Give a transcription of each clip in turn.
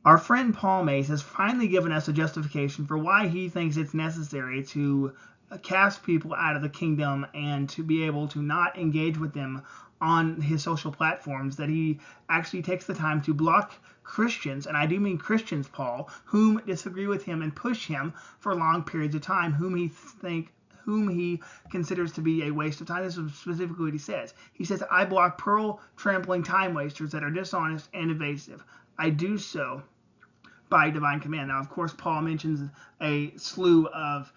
Our friend Paul Mace has finally given us a justification for why he thinks it's necessary to cast people out of the kingdom and to be able to not engage with them on his social platforms, that he actually takes the time to block Christians, and I do mean Christians, Paul, whom disagree with him and push him for long periods of time, whom he considers to be a waste of time. This is specifically what he says. He says, I block pearl trampling time wasters that are dishonest and evasive. I do so by divine command. Now, of course, Paul mentions a slew of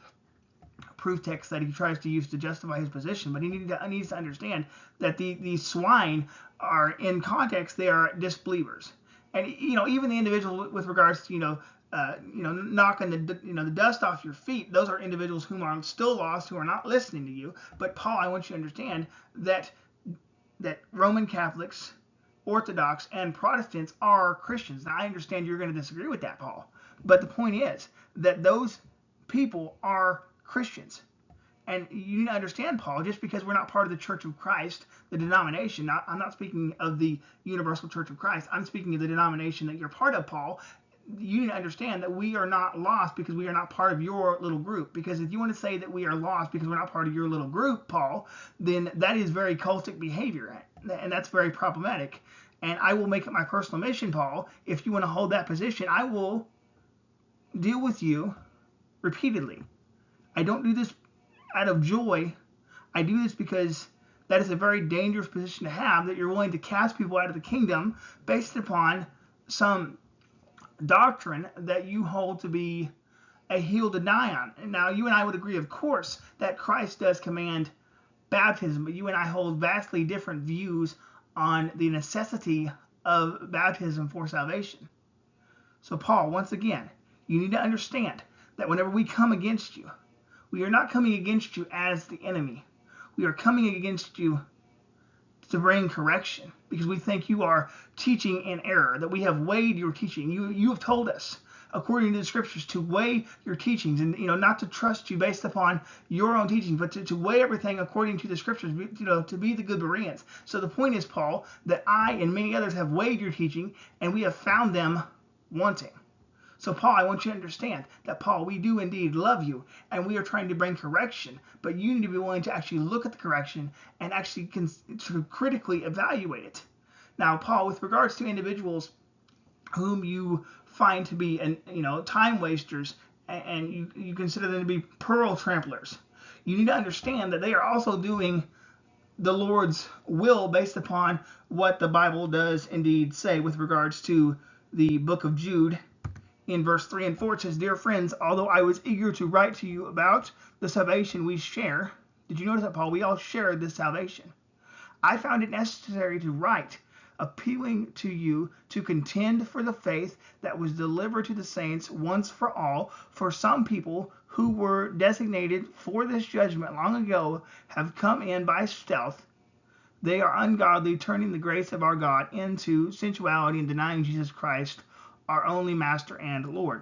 proof texts that he tries to use to justify his position, but he needs to understand that these swine are, in context, they are disbelievers. And even the individual with regards to knocking the dust off your feet, those are individuals whom are still lost, who are not listening to you. But Paul, I want you to understand that Roman Catholics, Orthodox, and Protestants are Christians. Now, I understand you're going to disagree with that, Paul, but the point is that those people are Christians. And you need to understand, Paul, just because we're not part of the Church of Christ, the denomination, I'm not speaking of the Universal Church of Christ, I'm speaking of the denomination that you're part of, Paul. You need to understand that we are not lost because we are not part of your little group. Because if you want to say that we are lost because we're not part of your little group, Paul, then that is very cultic behavior, and that's very problematic. And I will make it my personal mission, Paul, if you want to hold that position, I will deal with you repeatedly. I don't do this out of joy. I do this because that is a very dangerous position to have, that you're willing to cast people out of the kingdom based upon some doctrine that you hold to be a hill to die on. Now, you and I would agree, of course, that Christ does command baptism, but you and I hold vastly different views on the necessity of baptism for salvation. So, Paul, once again, you need to understand that whenever we come against you, we are not coming against you as the enemy. We are coming against you to bring correction, because we think you are teaching in error, that we have weighed your teaching. You have told us, according to the scriptures, to weigh your teachings, and not to trust you based upon your own teaching, but to weigh everything according to the scriptures, to be the good Bereans. So the point is, Paul, that I and many others have weighed your teaching, and we have found them wanting. So, Paul, I want you to understand that, Paul, we do indeed love you, and we are trying to bring correction, but you need to be willing to actually look at the correction and actually to critically evaluate it. Now, Paul, with regards to individuals whom you find to be time wasters, and you consider them to be pearl tramplers, you need to understand that they are also doing the Lord's will based upon what the Bible does indeed say with regards to the book of Jude. In verse 3 and 4, it says, Dear friends, although I was eager to write to you about the salvation we share, did you notice that, Paul? We all share this salvation. I found it necessary to write, appealing to you to contend for the faith that was delivered to the saints once for all. For some people who were designated for this judgment long ago have come in by stealth. They are ungodly, turning the grace of our God into sensuality and denying Jesus Christ, our only Master and Lord.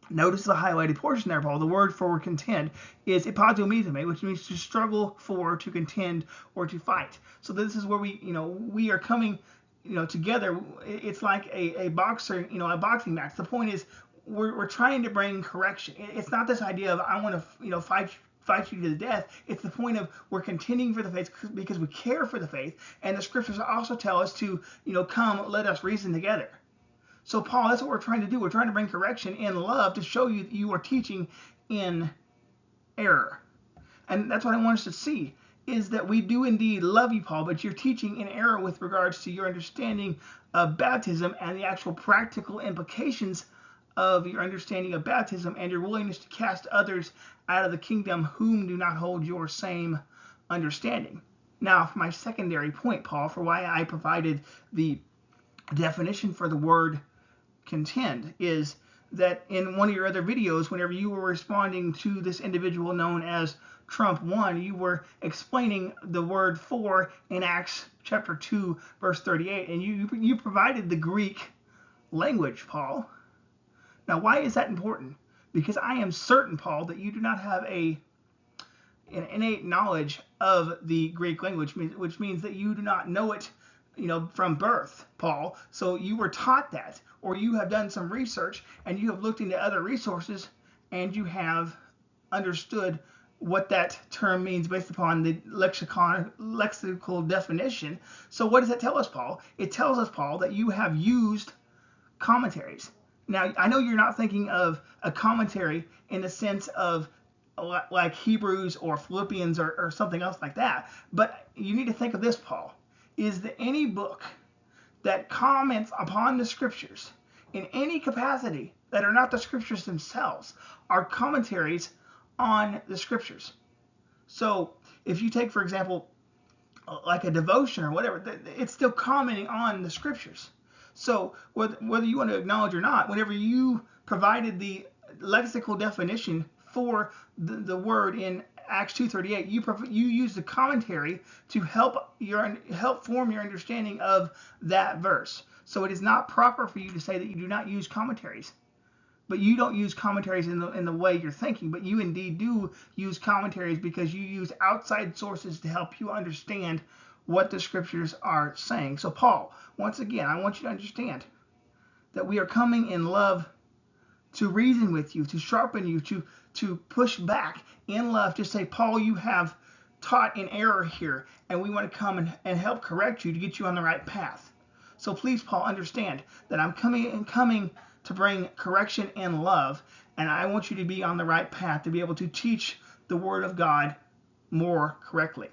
Notice the highlighted portion there, Paul. The word for contend is epazomizome, which means to struggle for, to contend, or to fight. So this is where we are coming, together. It's like a boxer, a boxing match. The point is, we're trying to bring correction. It's not this idea of I want to, fight you to the death. It's the point of we're contending for the faith because we care for the faith, and the scriptures also tell us to, come, let us reason together. So, Paul, that's what we're trying to do. We're trying to bring correction in love to show you that you are teaching in error. And that's what I want us to see, is that we do indeed love you, Paul, but you're teaching in error with regards to your understanding of baptism and the actual practical implications of your understanding of baptism and your willingness to cast others out of the kingdom whom do not hold your same understanding. Now, for my secondary point, Paul, for why I provided the definition for the word contend, is that in one of your other videos, whenever you were responding to this individual known as Trump 1, you were explaining the word for in Acts chapter 2, verse 38, and you provided the Greek language, Paul. Now, why is that important? Because I am certain, Paul, that you do not have an innate knowledge of the Greek language, which means that you do not know it from birth, Paul. So you were taught that, or you have done some research and you have looked into other resources and you have understood what that term means based upon the lexical definition. So what does that tell us, Paul? It tells us, Paul, that you have used commentaries. Now, I know you're not thinking of a commentary in the sense of like Hebrews or Philippians or something else like that, but you need to think of this, Paul. Is there any book that comments upon the scriptures in any capacity that are not the scriptures themselves, are commentaries on the scriptures? So if you take, for example, like a devotion or whatever, it's still commenting on the scriptures. So whether you want to acknowledge or not, whenever you provided the lexical definition for the word in Acts 2:38, you use the commentary to help form your understanding of that verse. So it is not proper for you to say that you do not use commentaries. But you don't use commentaries in the way you're thinking, but you indeed do use commentaries because you use outside sources to help you understand what the scriptures are saying. So Paul, once again, I want you to understand that we are coming in love to reason with you, to sharpen you, to push back in love, to say, Paul, you have taught in error here, and we want to come and help correct you to get you on the right path. So please, Paul, understand that I'm coming to bring correction and love, and I want you to be on the right path to be able to teach the Word of God more correctly.